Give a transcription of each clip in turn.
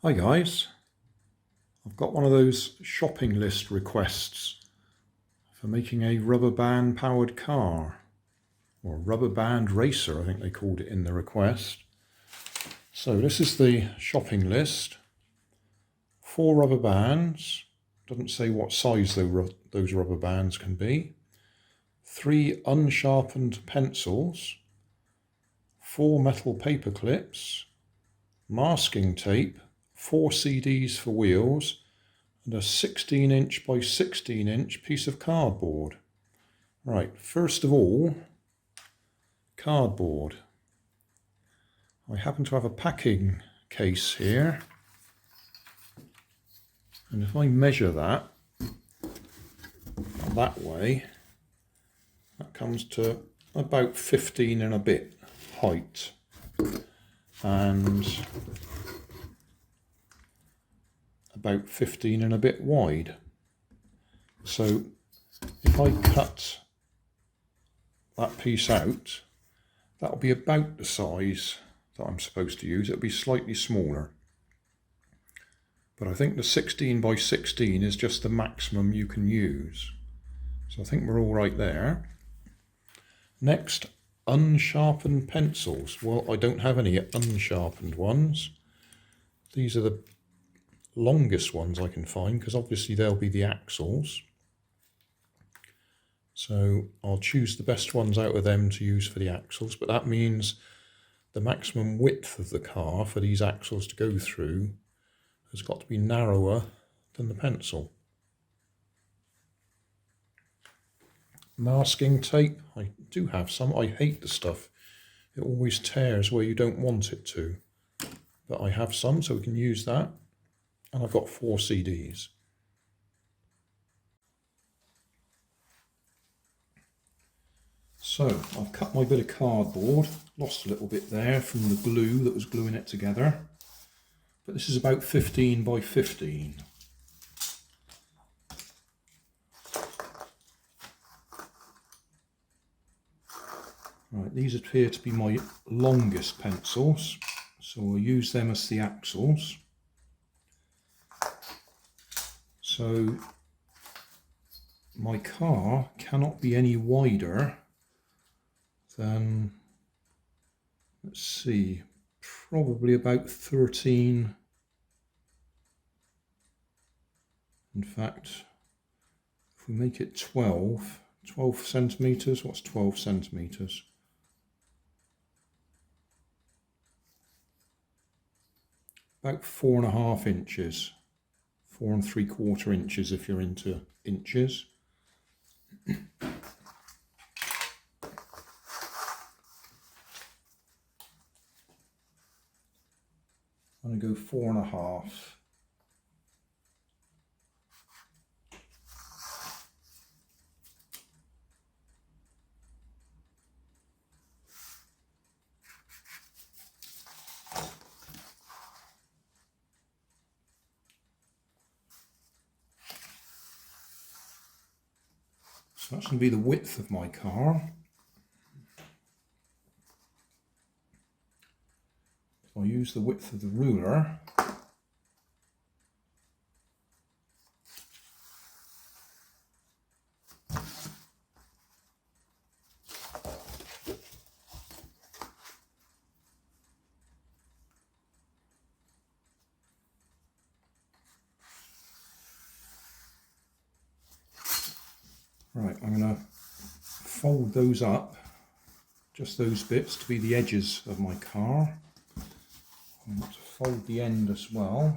Hi guys, I've got one of those shopping list requests for making a rubber band powered car, or rubber band racer I think they called it in the request. So this is the shopping list. 4 rubber bands, doesn't say what size those rubber bands can be. 3 unsharpened pencils, 4 metal paper clips, masking tape, 4 CDs for wheels, and a 16-inch by 16-inch piece of cardboard. Right, first of all, cardboard. I happen to have a packing case here, and if I measure that way, that comes to about 15 and a bit height and about 15 and a bit wide. So if I cut that piece out, that'll be about the size that I'm supposed to use. It'll be slightly smaller, but I think the 16 by 16 is just the maximum you can use. So I think we're all right there. Next, unsharpened pencils. Well, I don't have any unsharpened ones. These are the longest ones I can find, because obviously they'll be the axles. So I'll choose the best ones out of them to use for the axles, but that means the maximum width of the car for these axles to go through has got to be narrower than the pencil. Masking tape, I do have some. I hate the stuff. It always tears where you don't want it to. But I have some, so we can use that. And I've got 4 CDs. So I've cut my bit of cardboard, lost a little bit there from the glue that was gluing it together. But this is about 15 by 15. Right, these appear to be my longest pencils, so we'll use them as the axles. So my car cannot be any wider than, let's see, probably about 13. In fact, if we make it 12 centimetres, what's 12 centimetres? About 4.5 inches, 4 3/4 inches if you're into inches. I'm going to go 4.5. So that's going to be the width of my car. If I use the width of the ruler, right, I'm going to fold those up, just those bits, to be the edges of my car. I'm going to fold the end as well.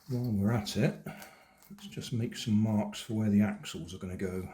While we're at it, let's just make some marks for where the axles are going to go.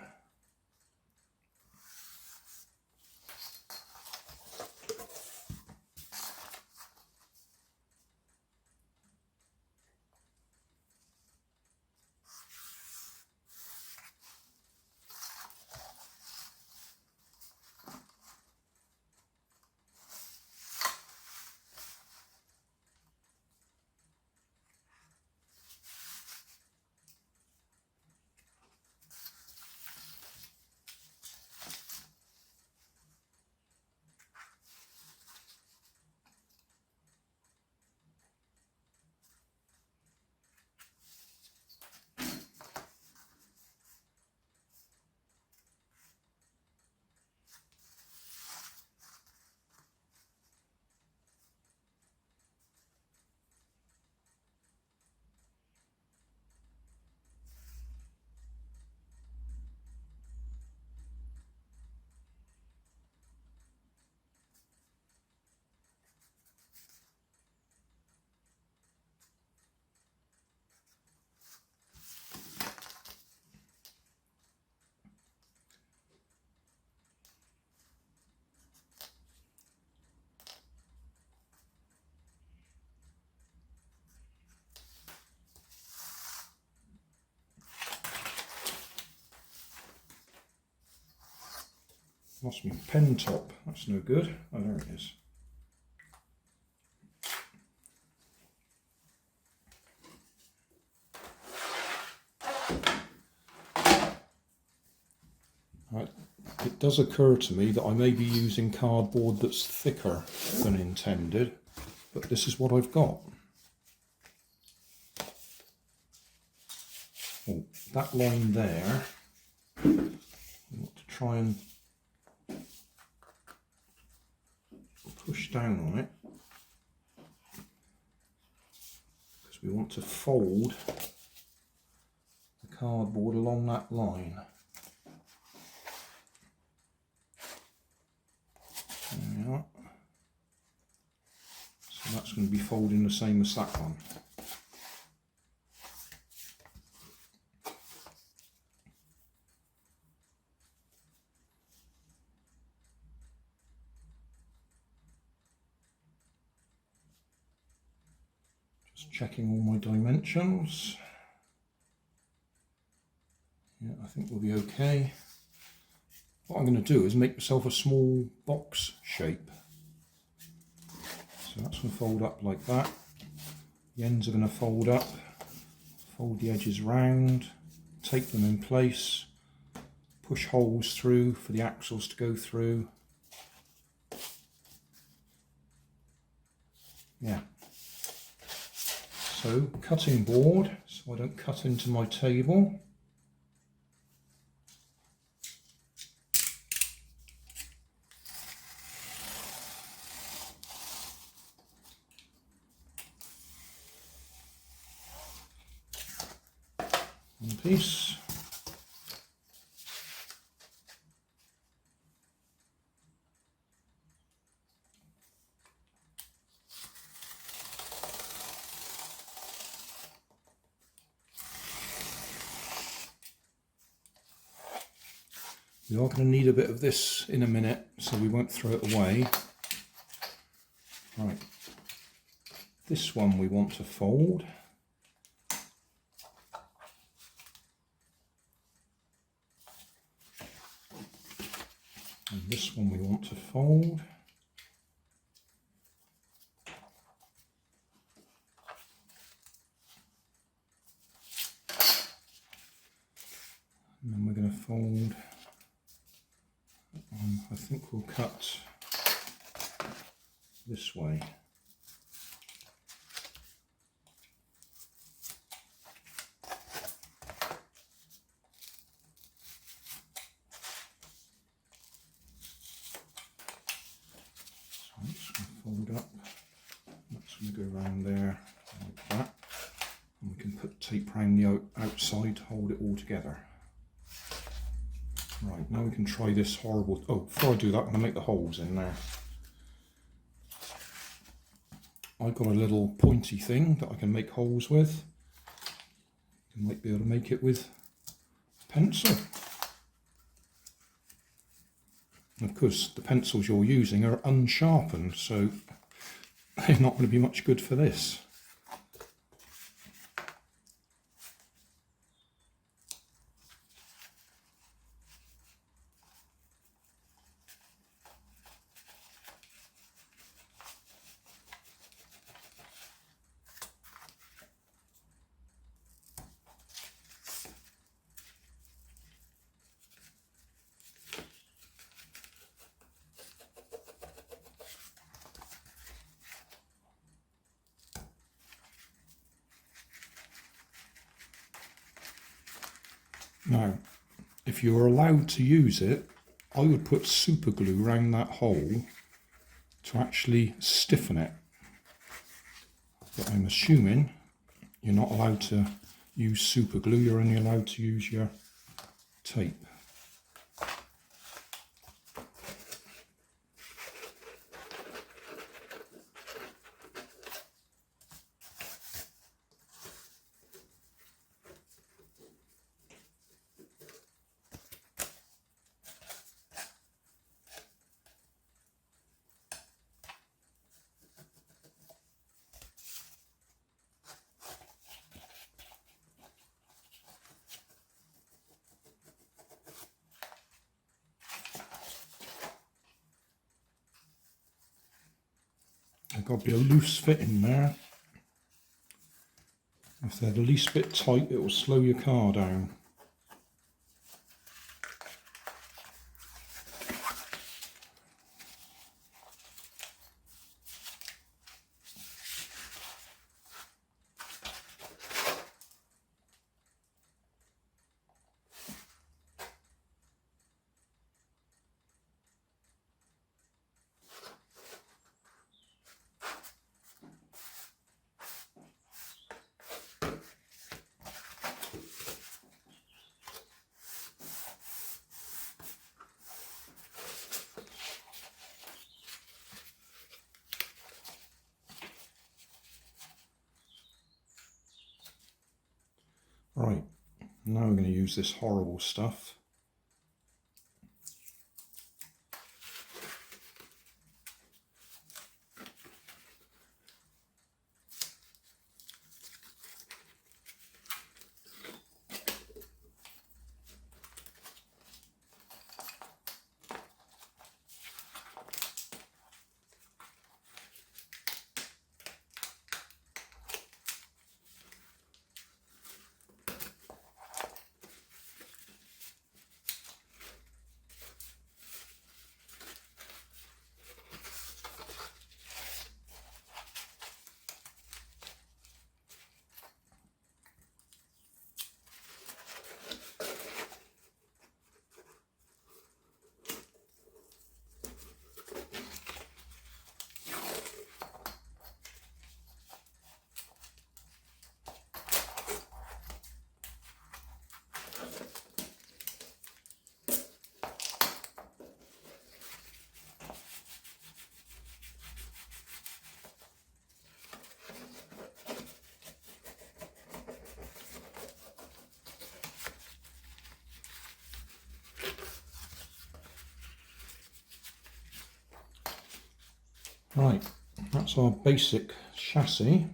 Lost my pen top, that's no good. Oh, there it is. Right. It does occur to me that I may be using cardboard that's thicker than intended, but this is what I've got. Oh, that line there, I want to try and push down on it, because we want to fold the cardboard along that line. There we are. So that's going to be folding the same as that one. Just checking all my dimensions. Yeah, I think we'll be okay. What I'm going to do is make myself a small box shape. So that's going to fold up like that. The ends are going to fold up, fold the edges round, take them in place, push holes through for the axles to go through. Yeah. So cutting board, so I don't cut into my table. One piece. We are going to need a bit of this in a minute, so we won't throw it away. Right, this one we want to fold. And this one we want to fold. And then we're going to fold. I think we'll cut this way. So it's going to fold up. That's going to go around there like that. And we can put tape around the outside to hold it all together. Right, now we can try this horrible... Oh, before I do that, I'm going to make the holes in there. I've got a little pointy thing that I can make holes with. You might be able to make it with a pencil. And of course, the pencils you're using are unsharpened, so they're not going to be much good for this. Now, if you're allowed to use it, I would put super glue around that hole to actually stiffen it. But I'm assuming you're not allowed to use super glue, you're only allowed to use your tape. There's got to be a loose fit in there. If they're the least bit tight, it will slow your car down. Right, now we're going to use this horrible stuff. Right, that's our basic chassis.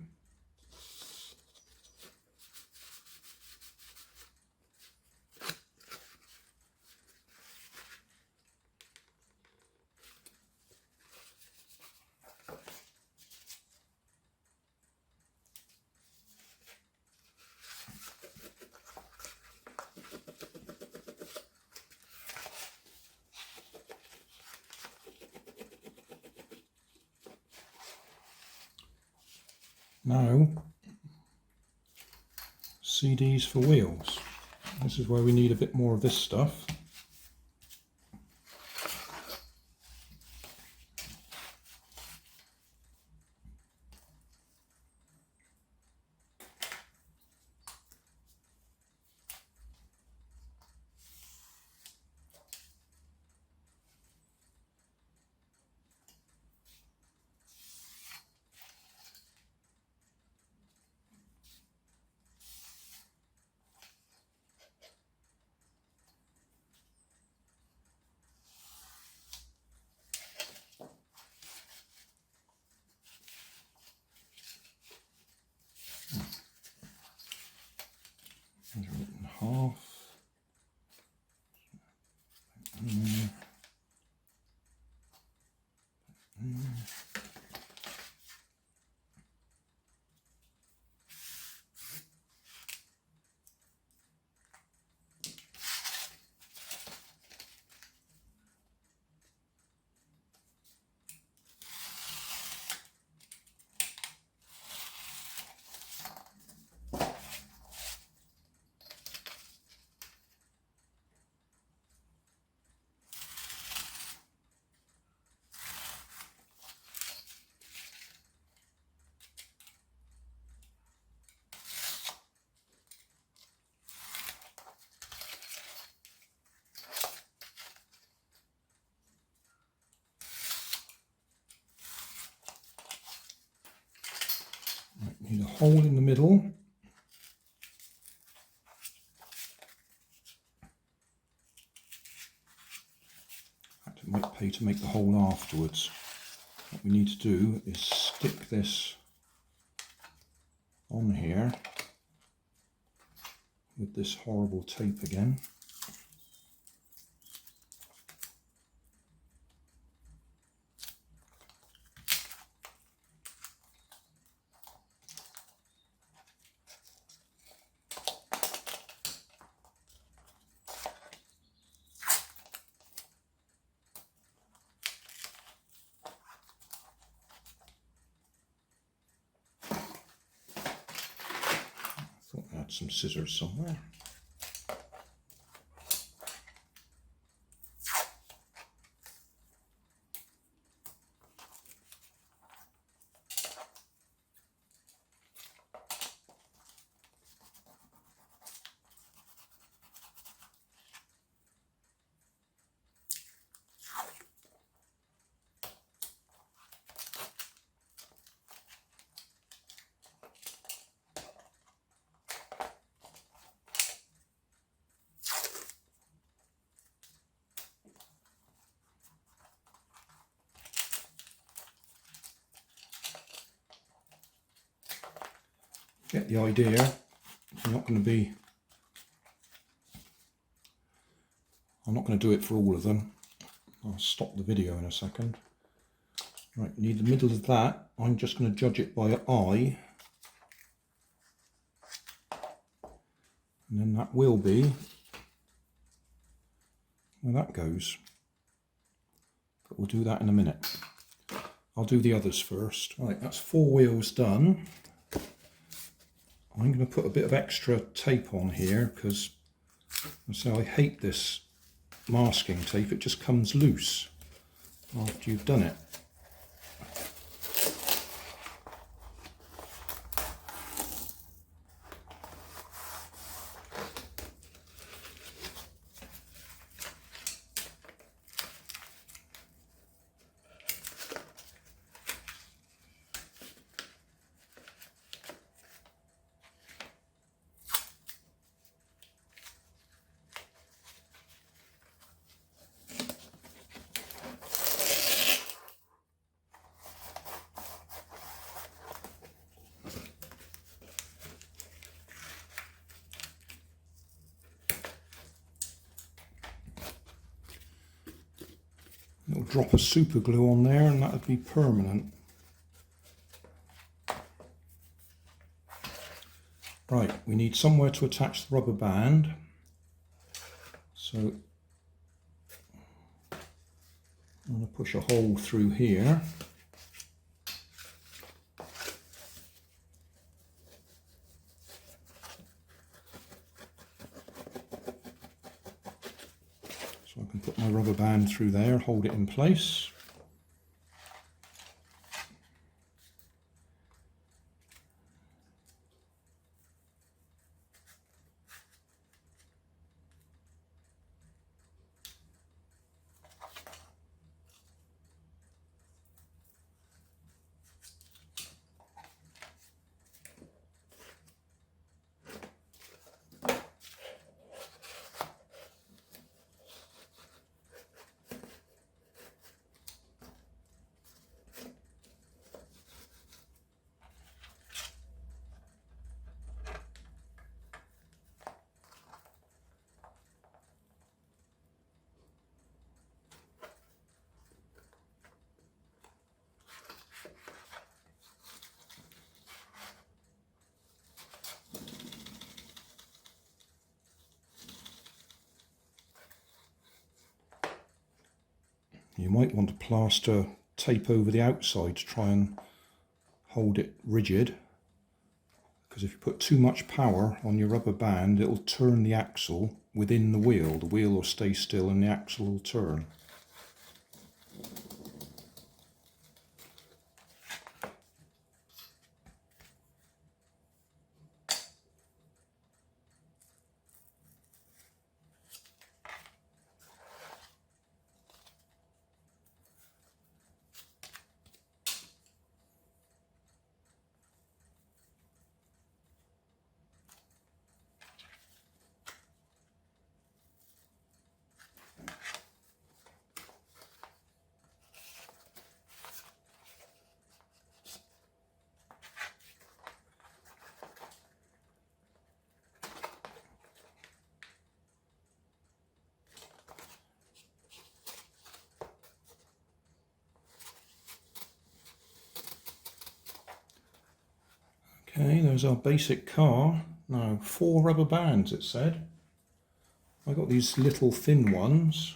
Now, CDs for wheels. This is where we need a bit more of this stuff. Measure it in half. Right, need a hole in the middle. It might pay to make the hole afterwards. What we need to do is stick this on here with this horrible tape again. some scissors somewhere. Get the idea. I'm not going to do it for all of them. I'll stop the video in a second. Right, need the middle of that. I'm just going to judge it by eye. And then that will be where that goes. But we'll do that in a minute. I'll do the others first. Right, that's 4 wheels done. I'm going to put a bit of extra tape on here because I hate this masking tape. It just comes loose after you've done it. Little drop of super glue on there and that would be permanent. Right, we need somewhere to attach the rubber band. So I'm going to push a hole through here. So I can put my rubber band through there, hold it in place. You might want to plaster tape over the outside to try and hold it rigid, because if you put too much power on your rubber band, it'll turn the axle within the wheel. The wheel will stay still and the axle will turn. Okay, there's our basic car. Now, 4 rubber bands, it said. I got these little thin ones.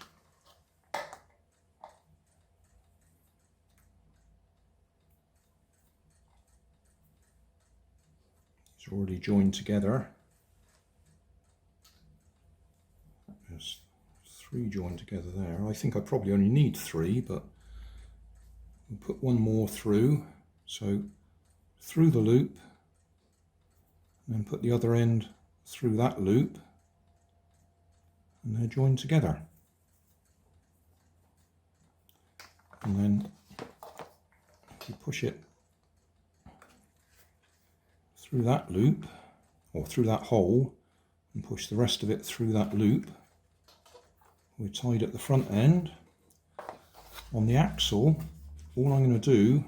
It's already joined together. 3 joined together there. I think I probably only need 3, but we'll put one more through. So through the loop, and then put the other end through that loop, and they're joined together. And then you push it through that loop, or through that hole, and push the rest of it through that loop. We're tied at the front end. On the axle, all I'm going to do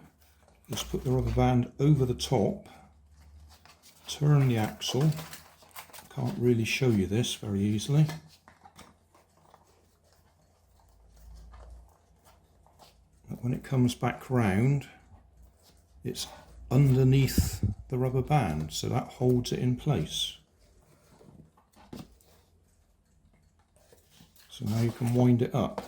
is put the rubber band over the top, turn the axle. Can't really show you this very easily. But when it comes back round, it's underneath the rubber band, so that holds it in place. So now you can wind it up.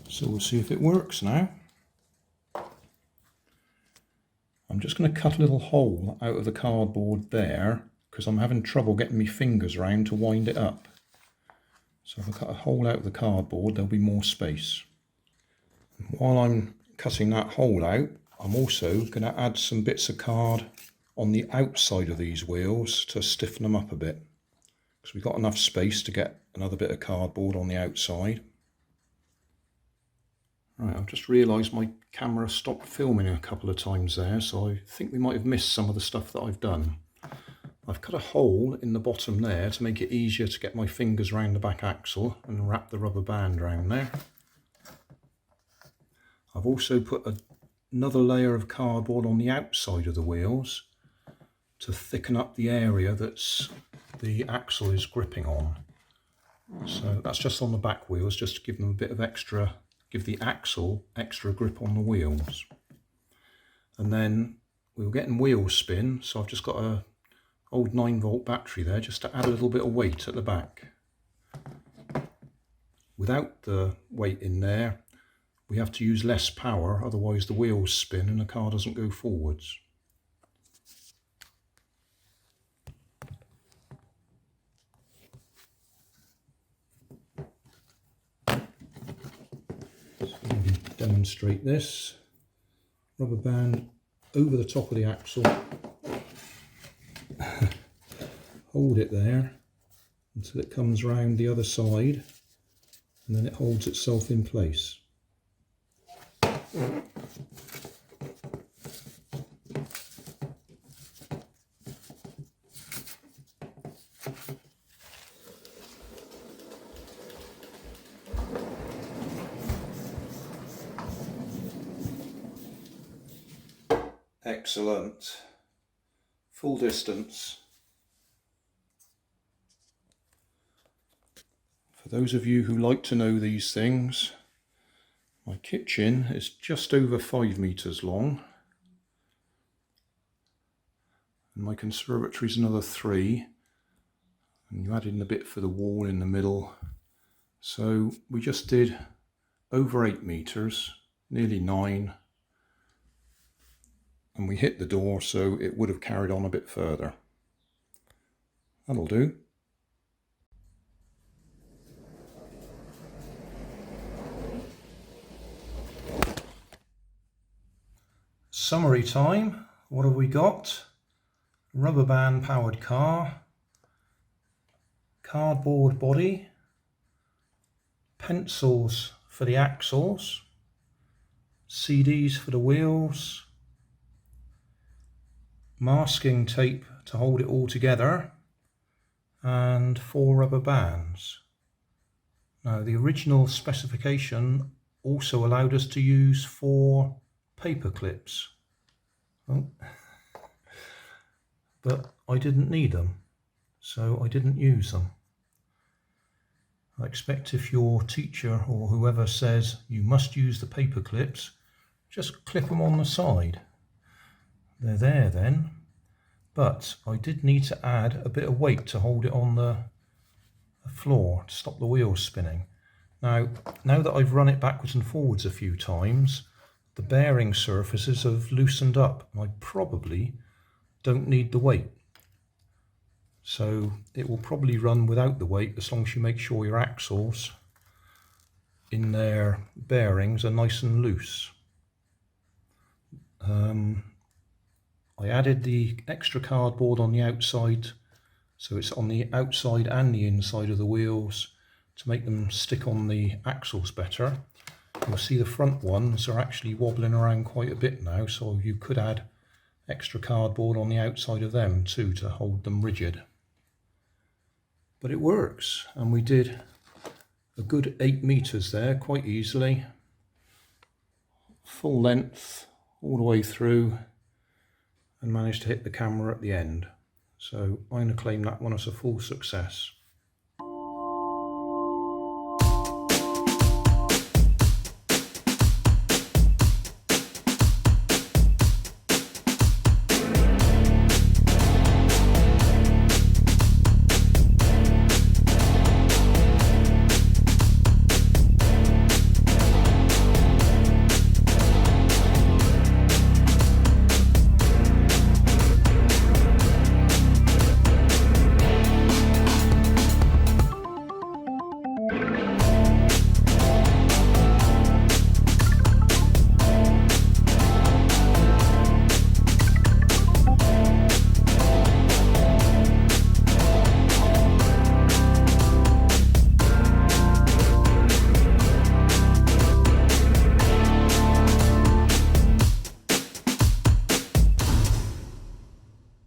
So we'll see if it works now. I'm just going to cut a little hole out of the cardboard there because I'm having trouble getting my fingers around to wind it up. So if I cut a hole out of the cardboard, there'll be more space. And while I'm cutting that hole out, I'm also going to add some bits of card on the outside of these wheels to stiffen them up a bit, because we've got enough space to get another bit of cardboard on the outside. Right, I've just realised my camera stopped filming a couple of times there, so I think we might have missed some of the stuff that I've done. I've cut a hole in the bottom there to make it easier to get my fingers around the back axle and wrap the rubber band around there. I've also put another layer of cardboard on the outside of the wheels to thicken up the area that's the axle is gripping on. So that's just on the back wheels, just to give them a bit of extra, give the axle extra grip on the wheels. And then we were getting wheel spin, so I've just got a old 9-volt battery there just to add a little bit of weight at the back. Without the weight in there, we have to use less power, otherwise the wheels spin and the car doesn't go forwards. So let me demonstrate this. Rubber band over the top of the axle. Hold it there until it comes round the other side, and then it holds itself in place. Excellent. Full distance. For those of you who like to know these things, my kitchen is just over 5 meters long, and my conservatory is another 3, and you add in a bit for the wall in the middle, so we just did over 8 meters, nearly 9, and we hit the door, so it would have carried on a bit further. That'll do. Summary time. What have we got? Rubber band powered car, cardboard body, pencils for the axles, CDs for the wheels, masking tape to hold it all together, and 4 rubber bands. Now the original specification also allowed us to use 4 paper clips. Oh. But I didn't need them, so I didn't use them. I expect if your teacher or whoever says you must use the paper clips, just clip them on the side. They're there then, but I did need to add a bit of weight to hold it on the floor to stop the wheels spinning. Now that I've run it backwards and forwards a few times, the bearing surfaces have loosened up. I probably don't need the weight. So it will probably run without the weight as long as you make sure your axles in their bearings are nice and loose. I added the extra cardboard on the outside, so it's on the outside and the inside of the wheels to make them stick on the axles better. You'll see the front ones are actually wobbling around quite a bit now, so you could add extra cardboard on the outside of them too to hold them rigid. But it works, and we did a good 8 meters there quite easily, full length all the way through, and managed to hit the camera at the end. So I'm going to claim that one as a full success.